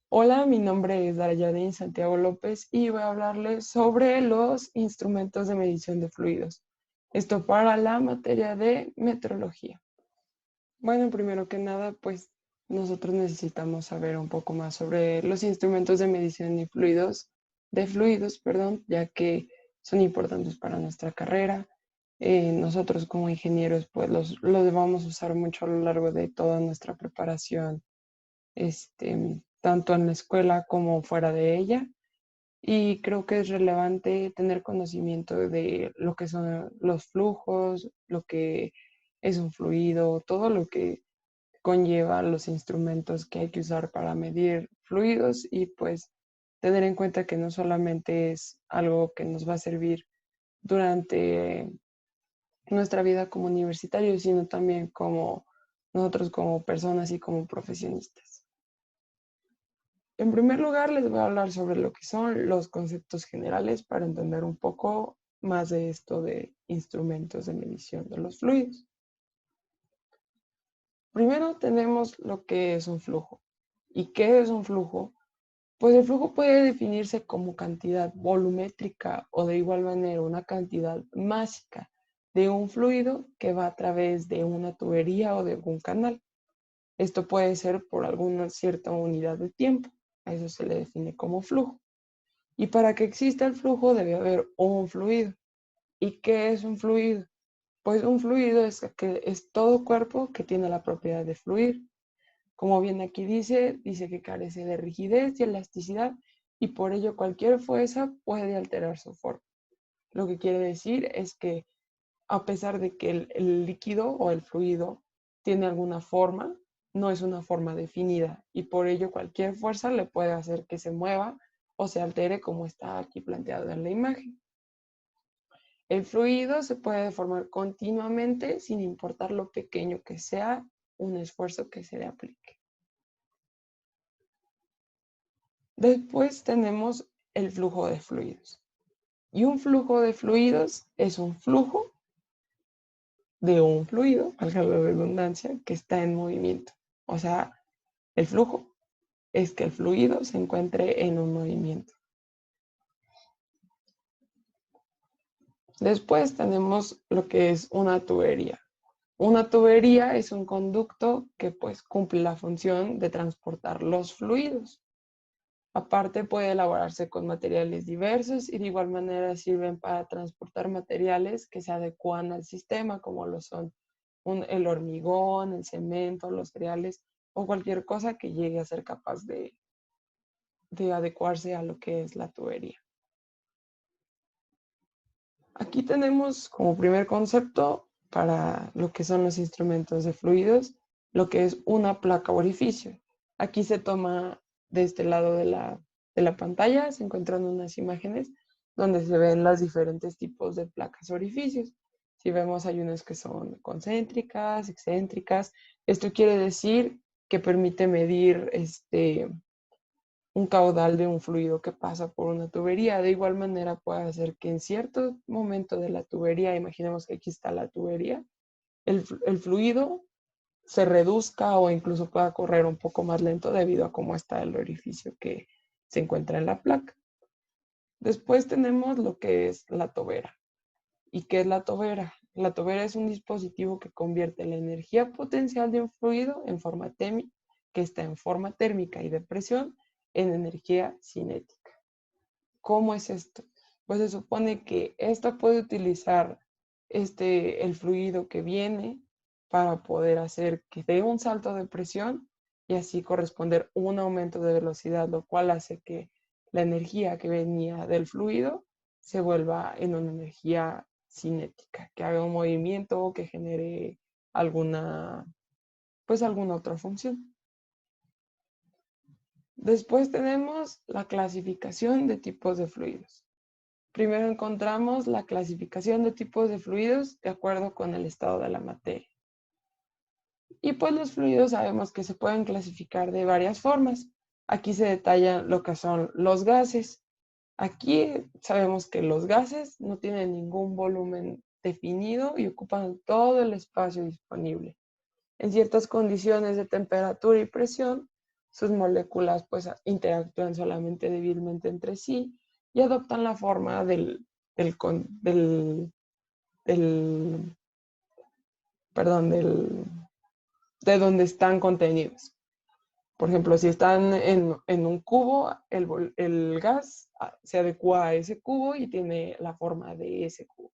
Hola, mi nombre es Darayadín Santiago López y voy a hablarles sobre los instrumentos de medición de fluidos. Esto para la materia de metrología. Bueno, primero que nada, pues nosotros necesitamos saber un poco más sobre los instrumentos de medición de fluidos, perdón, ya que son importantes para nuestra carrera. Nosotros como ingenieros, pues los vamos a usar mucho a lo largo de toda nuestra preparación tanto en la escuela como fuera de ella. Y creo que es relevante tener conocimiento de lo que son los flujos, lo que es un fluido, todo lo que conlleva los instrumentos que hay que usar para medir fluidos y pues tener en cuenta que no solamente es algo que nos va a servir durante nuestra vida como universitarios, sino también como nosotros como personas y como profesionistas. En primer lugar, les voy a hablar sobre lo que son los conceptos generales para entender un poco más de esto de instrumentos de medición de los fluidos. Primero tenemos lo que es un flujo. ¿Y qué es un flujo? Pues el flujo puede definirse como cantidad volumétrica o de igual manera una cantidad másica de un fluido que va a través de una tubería o de un canal. Esto puede ser por alguna cierta unidad de tiempo. A eso se le define como flujo. Y para que exista el flujo debe haber un fluido. ¿Y qué es un fluido? Pues un fluido es todo cuerpo que tiene la propiedad de fluir. Como bien aquí dice que carece de rigidez y elasticidad y por ello cualquier fuerza puede alterar su forma. Lo que quiere decir es que a pesar de que el líquido o el fluido tiene alguna forma, no es una forma definida y por ello cualquier fuerza le puede hacer que se mueva o se altere como está aquí planteado en la imagen. El fluido se puede deformar continuamente sin importar lo pequeño que sea un esfuerzo que se le aplique. Después tenemos el flujo de fluidos. Y un flujo de fluidos es un flujo de un fluido, valga la redundancia, que está en movimiento. O sea, el flujo es que el fluido se encuentre en un movimiento. Después tenemos lo que es una tubería. Una tubería es un conducto que pues cumple la función de transportar los fluidos. Aparte puede elaborarse con materiales diversos y de igual manera sirven para transportar materiales que se adecuan al sistema, como lo son el hormigón, el cemento, los cereales o cualquier cosa que llegue a ser capaz de adecuarse a lo que es la tubería. Aquí tenemos como primer concepto para lo que son los instrumentos de fluidos, lo que es una placa orificio. Aquí se toma de este lado de la pantalla, se encuentran unas imágenes donde se ven los diferentes tipos de placas orificios. Si vemos, hay unas que son concéntricas, excéntricas. Esto quiere decir que permite medir un caudal de un fluido que pasa por una tubería. De igual manera puede hacer que en cierto momento de la tubería, imaginemos que aquí está la tubería, el fluido se reduzca o incluso pueda correr un poco más lento debido a cómo está el orificio que se encuentra en la placa. Después tenemos lo que es la tobera. ¿Y qué es la tobera? La tobera es un dispositivo que convierte la energía potencial de un fluido que está en forma térmica y de presión en energía cinética. ¿Cómo es esto? Pues se supone que esta puede utilizar el fluido que viene para poder hacer que dé un salto de presión y así corresponder un aumento de velocidad, lo cual hace que la energía que venía del fluido se vuelva en una energía cinética, que haga un movimiento o que genere alguna, pues alguna otra función. Después tenemos la clasificación de tipos de fluidos. Primero encontramos la clasificación de tipos de fluidos de acuerdo con el estado de la materia. Y pues los fluidos sabemos que se pueden clasificar de varias formas. Aquí se detallan lo que son los gases. Aquí sabemos que los gases no tienen ningún volumen definido y ocupan todo el espacio disponible. En ciertas condiciones de temperatura y presión sus moléculas pues interactúan solamente débilmente entre sí y adoptan la forma del, perdón, de donde están contenidos. Por ejemplo, si están en un cubo, el gas se adecua a ese cubo y tiene la forma de ese cubo.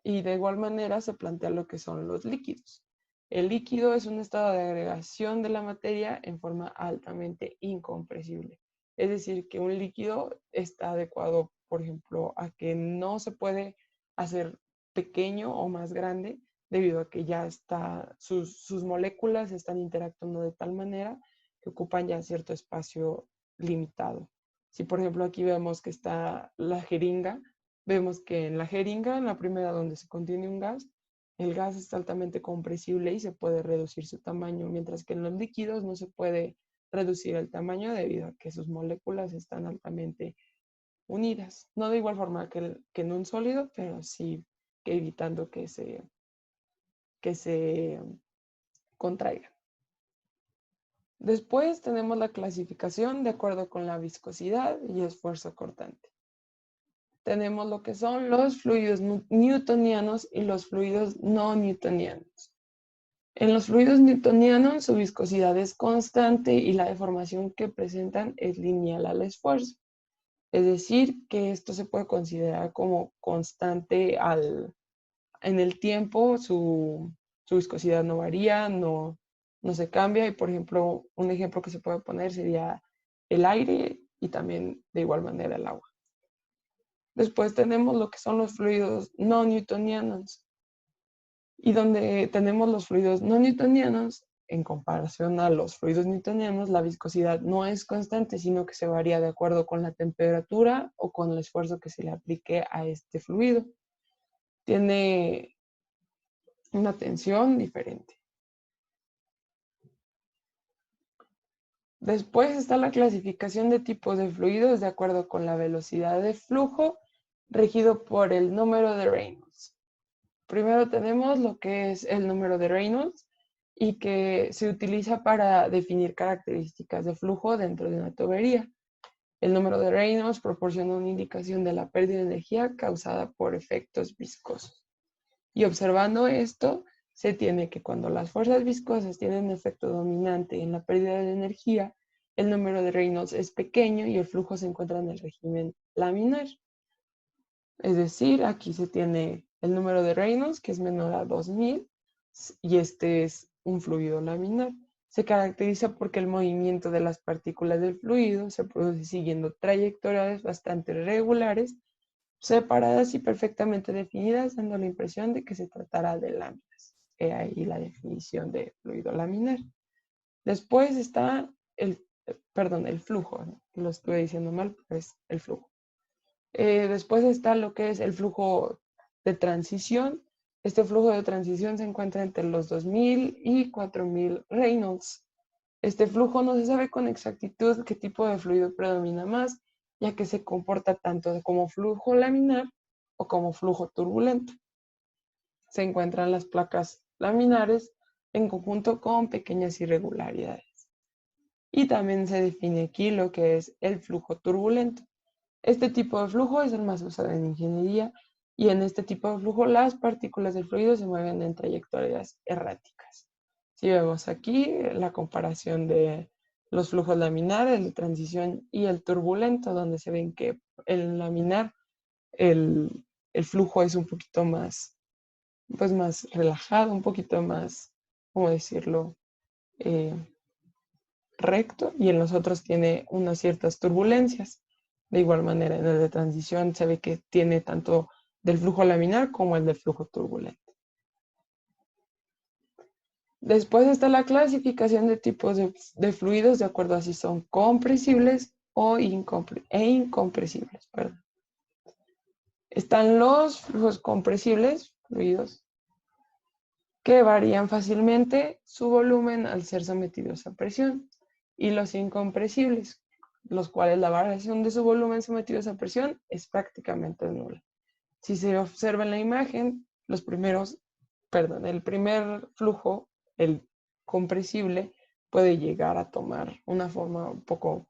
Y de igual manera se plantea lo que son los líquidos. El líquido es un estado de agregación de la materia en forma altamente incompresible. Es decir, que un líquido está adecuado, por ejemplo, a que no se puede hacer pequeño o más grande debido a que ya sus moléculas están interactuando de tal manera que ocupan ya cierto espacio limitado. Si por ejemplo aquí vemos que está la jeringa, vemos que en la jeringa, en la primera donde se contiene un gas, el gas es altamente compresible y se puede reducir su tamaño, mientras que en los líquidos no se puede reducir el tamaño debido a que sus moléculas están altamente unidas. No de igual forma que en un sólido, pero sí que evitando que se contraigan. Después tenemos la clasificación de acuerdo con la viscosidad y esfuerzo cortante. Tenemos lo que son los fluidos newtonianos y los fluidos no newtonianos. En los fluidos newtonianos su viscosidad es constante y la deformación que presentan es lineal al esfuerzo. Es decir, que esto se puede considerar como constante en el tiempo, su viscosidad no varía, no se cambia. Y por ejemplo, un ejemplo que se puede poner sería el aire y también de igual manera el agua. Después tenemos lo que son los fluidos no newtonianos. Y donde tenemos los fluidos no newtonianos, en comparación a los fluidos newtonianos, la viscosidad no es constante, sino que se varía de acuerdo con la temperatura o con el esfuerzo que se le aplique a este fluido. Tiene una tensión diferente. Después está la clasificación de tipos de fluidos de acuerdo con la velocidad de flujo, regido por el número de Reynolds. Primero tenemos lo que es el número de Reynolds y que se utiliza para definir características de flujo dentro de una tubería. El número de Reynolds proporciona una indicación de la pérdida de energía causada por efectos viscosos. Y observando esto, se tiene que cuando las fuerzas viscosas tienen un efecto dominante en la pérdida de energía, el número de Reynolds es pequeño y el flujo se encuentra en el régimen laminar. Es decir, aquí se tiene el número de Reynolds, que es menor a 2000, y este es un fluido laminar. Se caracteriza porque el movimiento de las partículas del fluido se produce siguiendo trayectorias bastante regulares, separadas y perfectamente definidas, dando la impresión de que se tratará de láminas. He ahí la definición de fluido laminar. Después está el flujo, ¿no? Lo estuve diciendo mal, pero es el flujo. Después está lo que es el flujo de transición. Este flujo de transición se encuentra entre los 2000 y 4000 Reynolds. Este flujo no se sabe con exactitud qué tipo de fluido predomina más, ya que se comporta tanto como flujo laminar o como flujo turbulento. Se encuentran las placas laminares en conjunto con pequeñas irregularidades. Y también se define aquí lo que es el flujo turbulento. Este tipo de flujo es el más usado en ingeniería y en este tipo de flujo las partículas del fluido se mueven en trayectorias erráticas. Si vemos aquí la comparación de los flujos laminares, el de transición y el turbulento, donde se ven que el laminar, el flujo es un poquito más, pues más relajado, un poquito más, ¿cómo decirlo? Eh, recto y en los otros tiene unas ciertas turbulencias. De igual manera, en el de transición se ve que tiene tanto del flujo laminar como el del flujo turbulento. Después está la clasificación de tipos de fluidos de acuerdo a si son compresibles o incompresibles. Perdón. Están los flujos compresibles, fluidos, que varían fácilmente su volumen al ser sometidos a presión, y los incompresibles, los cuales la variación de su volumen sometidos a presión es prácticamente nula. Si se observa en la imagen, el primer flujo, el compresible, puede llegar a tomar una forma un poco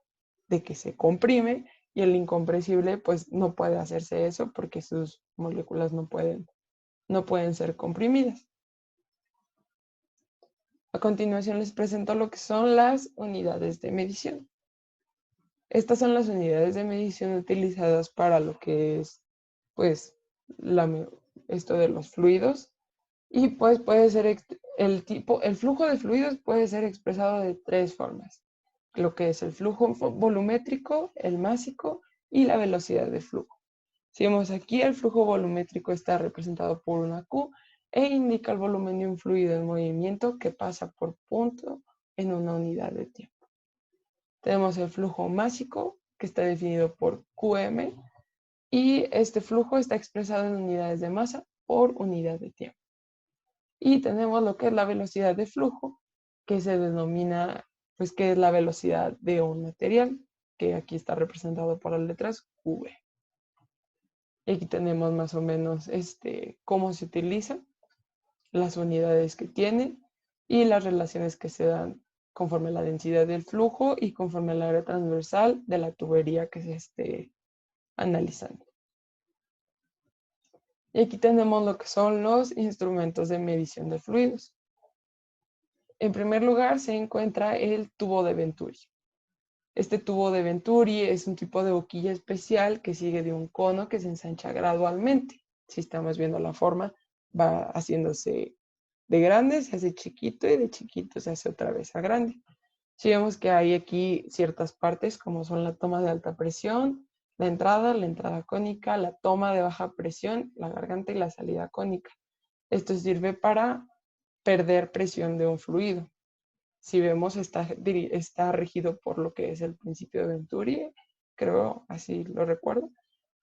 de que se comprime, y el incompresible pues no puede hacerse eso porque sus moléculas no pueden ser comprimidas. A continuación les presento lo que son las unidades de medición. Estas son las unidades de medición utilizadas para lo que es pues esto de los fluidos, y pues puede ser el flujo de fluidos puede ser expresado de tres formas: lo que es el flujo volumétrico, el másico y la velocidad de flujo. Si vemos aquí, el flujo volumétrico está representado por una Q e indica el volumen de un fluido en movimiento que pasa por punto en una unidad de tiempo. Tenemos el flujo másico, que está definido por QM, y este flujo está expresado en unidades de masa por unidad de tiempo. Y tenemos lo que es la velocidad de flujo, que se denomina, pues, que es la velocidad de un material, que aquí está representado por las letras V. Y aquí tenemos más o menos cómo se utiliza, las unidades que tiene y las relaciones que se dan conforme a la densidad del flujo y conforme al área transversal de la tubería que se esté analizando. Y aquí tenemos lo que son los instrumentos de medición de fluidos. En primer lugar se encuentra el tubo de Venturi. Este tubo de Venturi es un tipo de boquilla especial que sigue de un cono que se ensancha gradualmente. Si estamos viendo la forma, va haciéndose de grande, se hace chiquito, y de chiquito se hace otra vez a grande. Si vemos que hay aquí ciertas partes como son la toma de alta presión, la entrada cónica, la toma de baja presión, la garganta y la salida cónica. Esto sirve para perder presión de un fluido. Si vemos, está regido por lo que es el principio de Venturi, creo, así lo recuerdo.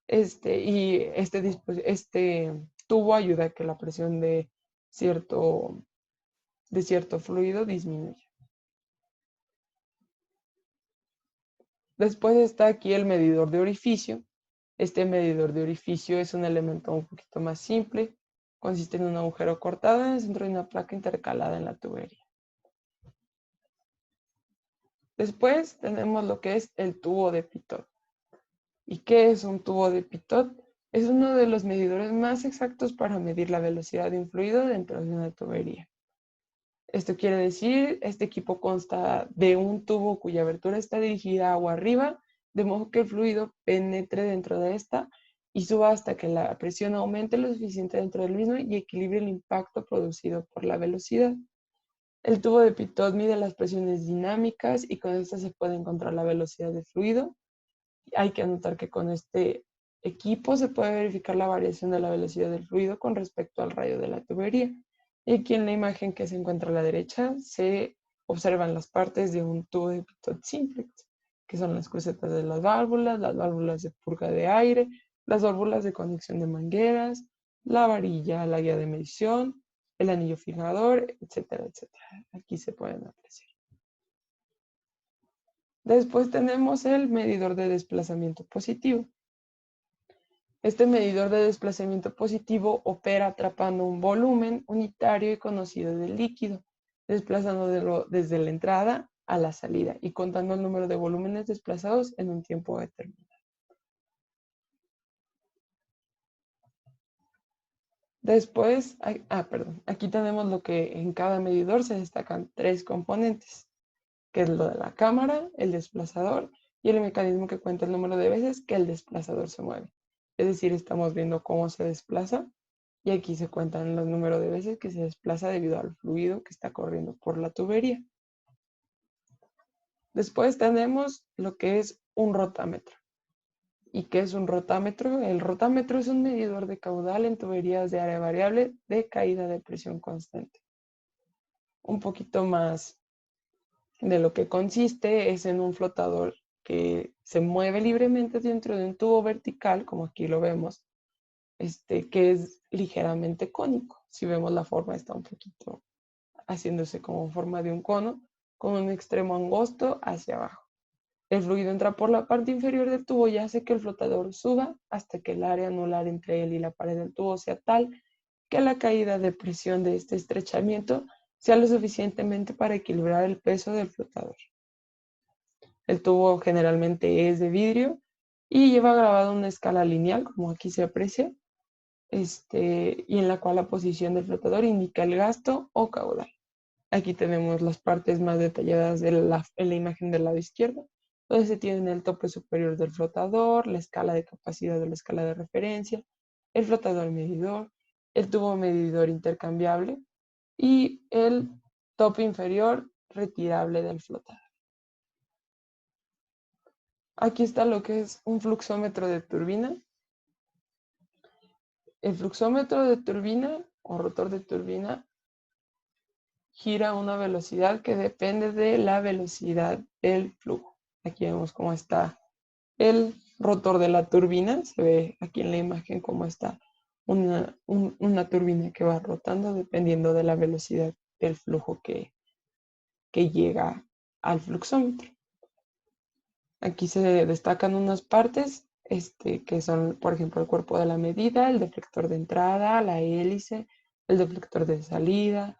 Y este tubo ayuda a que la presión de cierto fluido disminuya. Después está aquí el medidor de orificio. Este medidor de orificio es un elemento un poquito más simple. Consiste en un agujero cortado en el centro de una placa intercalada en la tubería. Después tenemos lo que es el tubo de Pitot. ¿Y qué es un tubo de Pitot? Es uno de los medidores más exactos para medir la velocidad de un fluido dentro de una tubería. Esto quiere decir, este equipo consta de un tubo cuya abertura está dirigida agua arriba, de modo que el fluido penetre dentro de esta y suba hasta que la presión aumente lo suficiente dentro del mismo y equilibre el impacto producido por la velocidad. El tubo de Pitot mide las presiones dinámicas y con esto se puede encontrar la velocidad del fluido. Hay que anotar que con este equipo se puede verificar la variación de la velocidad del fluido con respecto al radio de la tubería. Y aquí en la imagen que se encuentra a la derecha se observan las partes de un tubo de Pitot simplex, que son las crucetas de las válvulas de purga de aire, las válvulas de conexión de mangueras, la varilla, la guía de medición, el anillo fijador, etcétera, etcétera. Aquí se pueden apreciar. Después tenemos el medidor de desplazamiento positivo. Este medidor de desplazamiento positivo opera atrapando un volumen unitario y conocido del líquido, desplazándolo desde la entrada a la salida y contando el número de volúmenes desplazados en un tiempo determinado. Después, aquí tenemos lo que en cada medidor se destacan tres componentes, que es lo de la cámara, el desplazador y el mecanismo que cuenta el número de veces que el desplazador se mueve. Es decir, estamos viendo cómo se desplaza y aquí se cuentan el número de veces que se desplaza debido al fluido que está corriendo por la tubería. Después tenemos lo que es un rotámetro. ¿Y qué es un rotámetro? El rotámetro es un medidor de caudal en tuberías de área variable de caída de presión constante. Un poquito más de lo que consiste es en un flotador que se mueve libremente dentro de un tubo vertical, como aquí lo vemos, que es ligeramente cónico. Si vemos la forma, está un poquito haciéndose como forma de un cono, con un extremo angosto hacia abajo. El fluido entra por la parte inferior del tubo y hace que el flotador suba hasta que el área anular entre él y la pared del tubo sea tal que la caída de presión de este estrechamiento sea lo suficientemente para equilibrar el peso del flotador. El tubo generalmente es de vidrio y lleva grabada una escala lineal, como aquí se aprecia, y en la cual la posición del flotador indica el gasto o caudal. Aquí tenemos las partes más detalladas en la imagen del lado izquierdo, donde se tiene el tope superior del flotador, la escala de capacidad de la escala de referencia, el flotador medidor, el tubo medidor intercambiable y el tope inferior retirable del flotador. Aquí está lo que es un fluxómetro de turbina. El fluxómetro de turbina o rotor de turbina gira a una velocidad que depende de la velocidad del flujo. Aquí vemos cómo está el rotor de la turbina. Se ve aquí en la imagen cómo está una turbina que va rotando dependiendo de la velocidad del flujo que llega al fluxómetro. Aquí se destacan unas partes que son, por ejemplo, el cuerpo de la medida, el deflector de entrada, la hélice, el deflector de salida,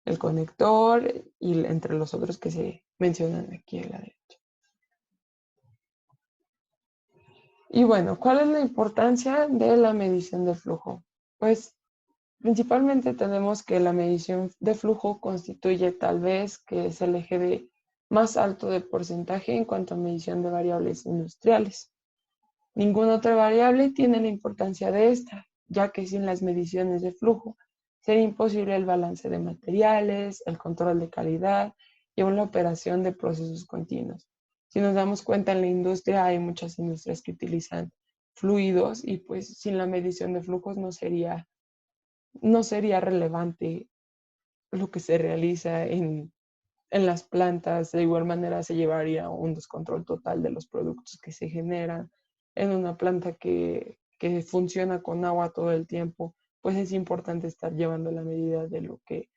el conector y entre los otros que se mencionan aquí a la derecha. Y bueno, ¿cuál es la importancia de la medición de flujo? Pues principalmente tenemos que la medición de flujo constituye tal vez que es el eje más alto de porcentaje en cuanto a medición de variables industriales. Ninguna otra variable tiene la importancia de esta, ya que sin las mediciones de flujo sería imposible el balance de materiales, el control de calidad y aún la operación de procesos continuos. Si nos damos cuenta, en la industria hay muchas industrias que utilizan fluidos y pues sin la medición de flujos no sería relevante lo que se realiza en las plantas. De igual manera se llevaría un descontrol total de los productos que se generan en una planta que funciona con agua todo el tiempo. Pues es importante estar llevando la medida de lo que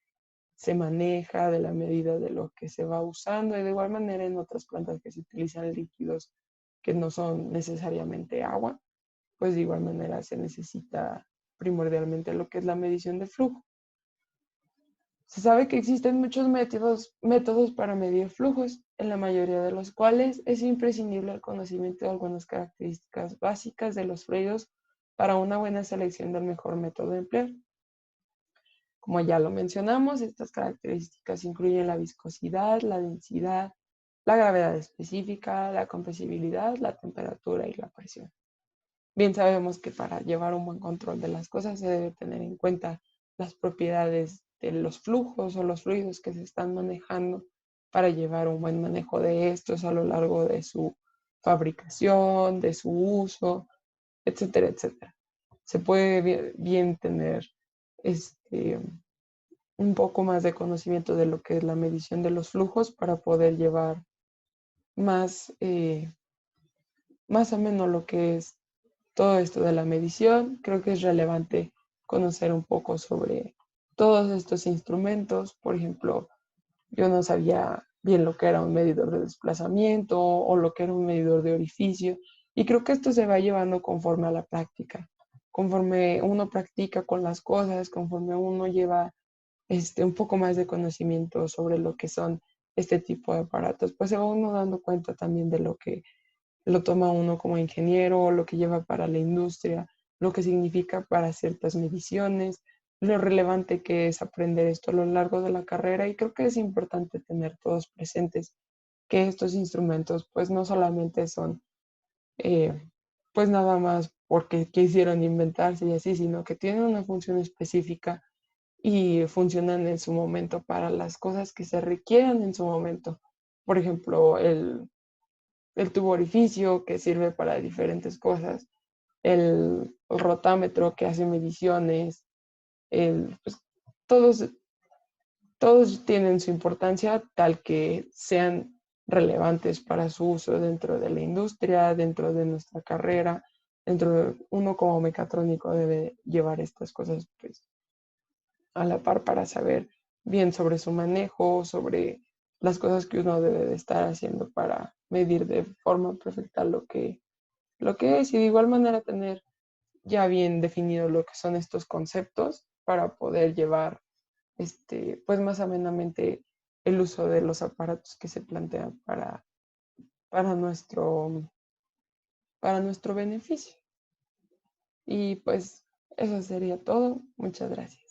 se maneja, de la medida de lo que se va usando, y de igual manera en otras plantas que se utilizan líquidos que no son necesariamente agua, pues de igual manera se necesita primordialmente lo que es la medición de flujo. Se sabe que existen muchos métodos para medir flujos, en la mayoría de los cuales es imprescindible el conocimiento de algunas características básicas de los fluidos para una buena selección del mejor método de empleo. Como ya lo mencionamos, estas características incluyen la viscosidad, la densidad, la gravedad específica, la compresibilidad, la temperatura y la presión. Bien sabemos que para llevar un buen control de las cosas se debe tener en cuenta las propiedades de los flujos o los fluidos que se están manejando para llevar un buen manejo de estos a lo largo de su fabricación, de su uso, etcétera, etcétera. Se puede bien tener un poco más de conocimiento de lo que es la medición de los flujos para poder llevar más, más o menos lo que es todo esto de la medición. Creo que es relevante conocer un poco sobre todos estos instrumentos. Por ejemplo, yo no sabía bien lo que era un medidor de desplazamiento o lo que era un medidor de orificio, y creo que esto se va llevando conforme a la práctica. Conforme uno practica con las cosas, conforme uno lleva un poco más de conocimiento sobre lo que son este tipo de aparatos, pues se va uno dando cuenta también de lo que lo toma uno como ingeniero, lo que lleva para la industria, lo que significa para ciertas mediciones, lo relevante que es aprender esto a lo largo de la carrera, y creo que es importante tener todos presentes que estos instrumentos pues no solamente son pues nada más porque quisieron inventarse y así, sino que tienen una función específica y funcionan en su momento para las cosas que se requieran en su momento. Por ejemplo, el tubo orificio que sirve para diferentes cosas, el rotámetro que hace mediciones, pues, todos, todos tienen su importancia tal que sean relevantes para su uso dentro de la industria, dentro de nuestra carrera, dentro de uno como mecatrónico debe llevar estas cosas pues a la par para saber bien sobre su manejo, sobre las cosas que uno debe de estar haciendo para medir de forma perfecta lo que es, y de igual manera tener ya bien definido lo que son estos conceptos para poder llevar pues más amenamente el uso de los aparatos que se plantean para nuestro, para nuestro beneficio. Y pues eso sería todo. Muchas gracias.